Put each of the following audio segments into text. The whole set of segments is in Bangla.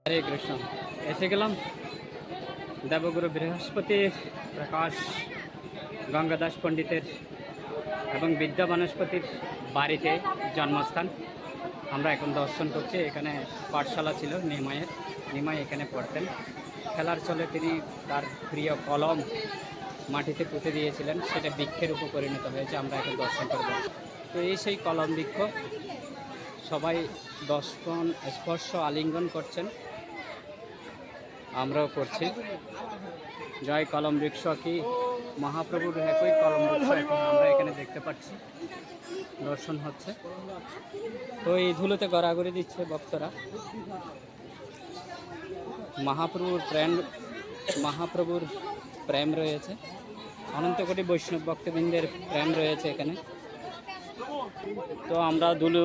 হরে কৃষ্ণ। এসে গেলাম দেবগুরু বৃহস্পতি প্রকাশ গঙ্গাদাস পণ্ডিতের এবং বিদ্যা বনস্পতির বাড়িতে, জন্মস্থান। আমরা এখন দর্শন করছি। এখানে পাঠশালা ছিল নিমাইয়ের। নিমাই এখানে পড়তেন। খেলার চলে তিনি তার প্রিয় কলম মাটিতে পুঁতে দিয়েছিলেন, সেটা বৃক্ষের উপর পরিণত হয়েছে। আমরা এখন দর্শন করব। তো এই সেই কলম বৃক্ষ, সবাই দর্শন স্পর্শ আলিঙ্গন করছেন, আমরাও করছি। জয় কলম বৃক্ষ, কি মহাপ্রভুর একই কলম বৃক্ষ এখন আমরা এখানে দেখতে পাচ্ছি, দর্শন হচ্ছে। তো এই ধুলোতে গড়াগড়ি দিচ্ছে ভক্তরা। মহাপ্রভুর প্রেম রয়েছে, অনন্ত কোটি বৈষ্ণব ভক্তবৃন্দের প্রেম রয়েছে এখানে। তো আমরা ধুলো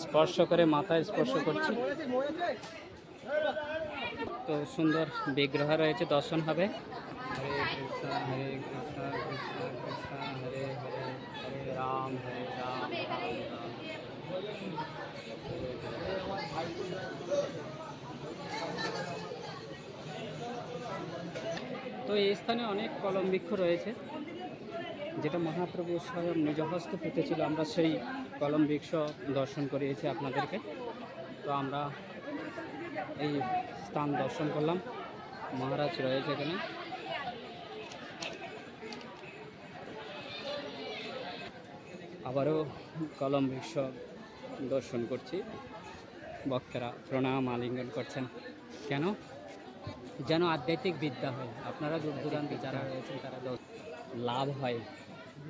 স্পর্শ করে মাথায় স্পর্শ করছি। তো সুন্দর বিগ্রহ রয়েছে, দর্শন হবে। হরে কৃষ্ণ হরে কৃষ্ণ কৃষ্ণ কৃষ্ণ হরে হরে, হরে রাম রাম রাম। তো এই স্থানে অনেক কলম বৃক্ষ রয়েছে, যেটা মহাপ্রভু স্বয়ং নিজ হস্তে পুঁতেছিল। আমরা সেই কলম বৃক্ষ দর্শন করিয়েছি আপনাদেরকে। তো আমরা এই স্থান দর্শন করলাম। মহারাজ রয়েছে এখানে। আবারও কলম বৃক্ষ দর্শন করছি। ভক্তরা প্রণাম আলিঙ্গন করছেন। কেন? যেন আধ্যাত্মিক বিদ্যা হয়, আপনারা দূর দূরান্তে যারা রয়েছেন তারা লাভ হয়।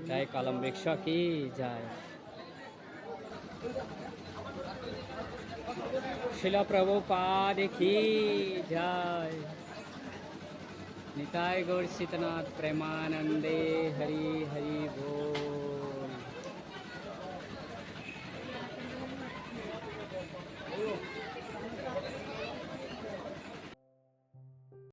তাই কলম বৃক্ষ কি যায়। শিলা প্রভুপাদ কি যায়। নিতাই গৌর সীতনাথ প্রেমানন্দে হরি হরি बोल।